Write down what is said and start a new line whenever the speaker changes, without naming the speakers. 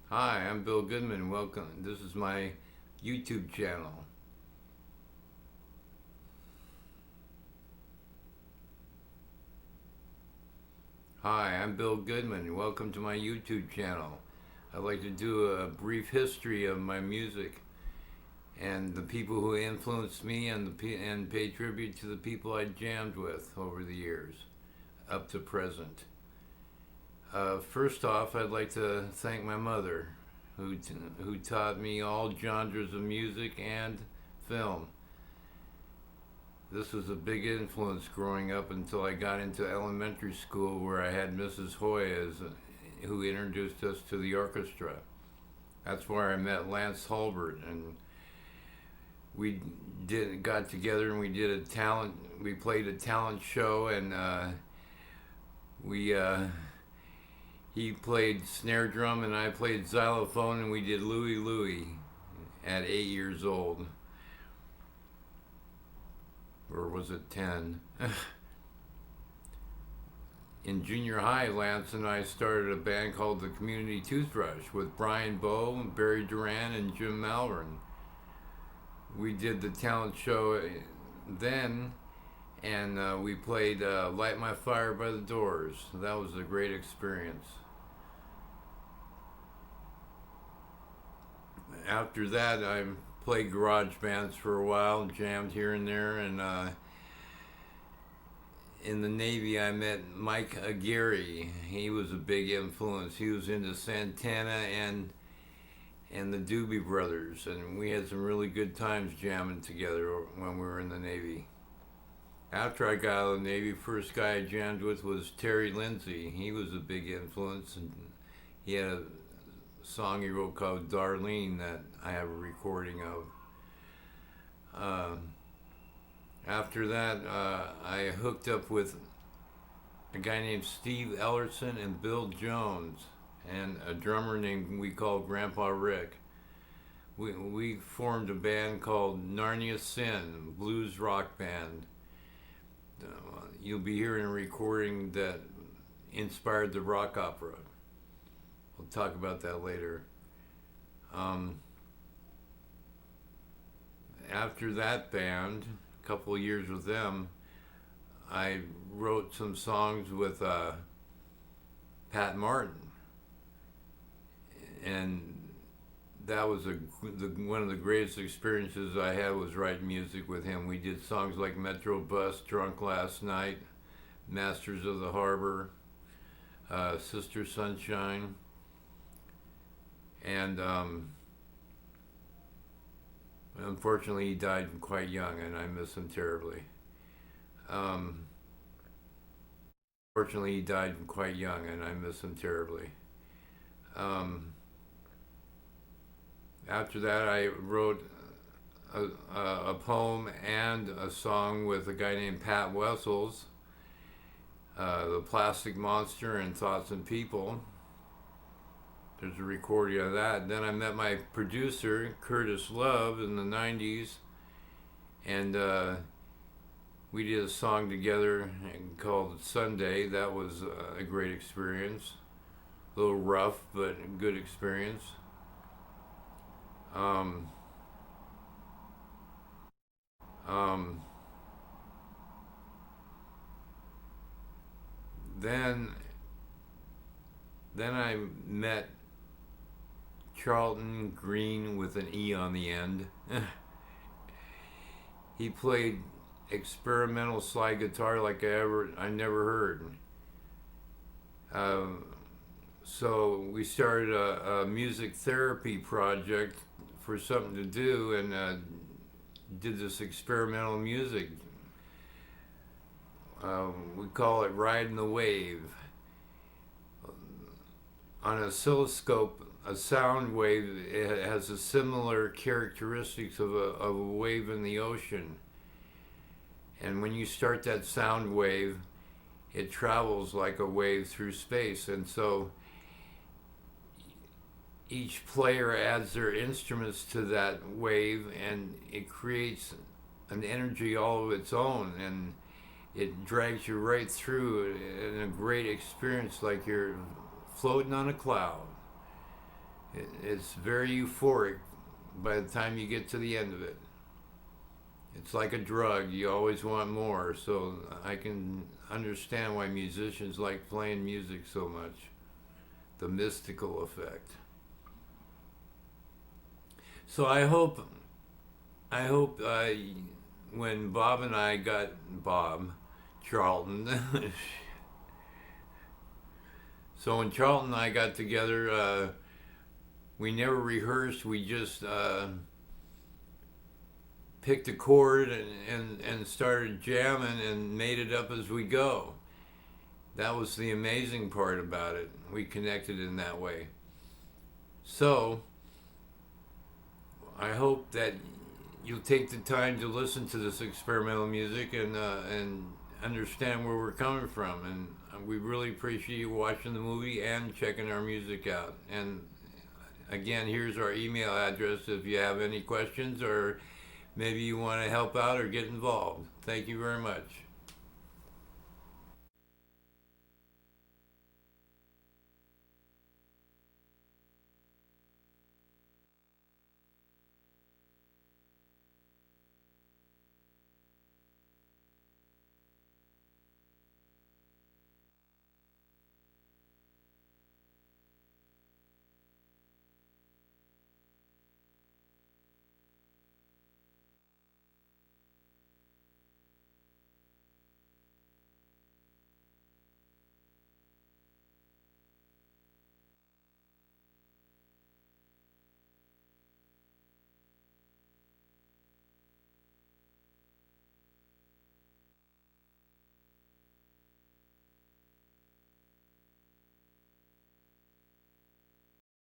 Hi, I'm Bill Goodman. Welcome. This is my YouTube channel. Hi, I'm Bill Goodman. Welcome to my YouTube channel. I'd like to do a brief history of my music and the people who influenced me and pay tribute to the people I jammed with over the years up to present. First off, I'd like to thank my mother who taught me all genres of music and film. This was a big influence growing up until I got into elementary school, where I had Mrs. Hoy who introduced us to the orchestra. That's where I met Lance Hulbert, and we got together and we played a talent show, and we he played snare drum and I played xylophone, and we did Louie Louie at 8 years old. Or was it 10? In junior high, Lance and I started a band called the Community Toothbrush with Brian Bowe, Barry Duran, and Jim Malvern. We did the talent show then, and we played Light My Fire by the Doors. That was a great experience. After that, I played garage bands for a while, jammed here and there, and in the Navy I met Mike Aguirre. He was a big influence. He was into Santana and the Doobie Brothers, and we had some really good times jamming together when we were in the Navy. After I got out of the Navy, first guy I jammed with was Terry Lindsay. He was a big influence, and he had a song he wrote called Darlene that I have a recording of. After that, I hooked up with a guy named Steve Ellerson and Bill Jones, and a drummer named we called Grandpa Rick. We formed a band called Narnia Sin, blues rock band. You'll be hearing a recording that inspired the rock opera. We'll talk about that later. After that band, a couple of years with them, I wrote some songs with Pat Martin, and that was one of the greatest experiences I had, was writing music with him. We did songs like Metro Bus, Drunk Last Night, Masters of the Harbor, Sister Sunshine, and unfortunately he died quite young, and I miss him terribly. Unfortunately he died quite young, and I miss him terribly. After that, I wrote a poem and a song with a guy named Pat Wessels, The Plastic Monster and Thoughts and People. There's a recording of that. Then I met my producer, Curtis Love, in the 90s, and we did a song together called Sunday. That was a great experience. A little rough, but a good experience. Um, um, then I met Charlton Green with an E on the end. He played experimental slide guitar like I never heard. So we started a music therapy project for something to do, and did this experimental music. We call it Riding the Wave. On an oscilloscope, a sound wave, it has a similar characteristics of a wave in the ocean. And when you start that sound wave, it travels like a wave through space. And so each player adds their instruments to that wave, and it creates an energy all of its own, and it drags you right through in a great experience, like you're floating on a cloud. It's very euphoric by the time you get to the end of it. It's like a drug. You always want more. So I can understand why musicians like playing music so much. The mystical effect. So I hope when Bob and I got Bob Charlton. So when Charlton and I got together, we never rehearsed. We just picked a chord and started jamming and made it up as we go. That was the amazing part about it. We connected in that way. So I hope that you'll take the time to listen to this experimental music and understand where we're coming from. And we really appreciate you watching the movie and checking our music out. And again, here's our email address if you have any questions or maybe you want to help out or get involved. Thank you very much.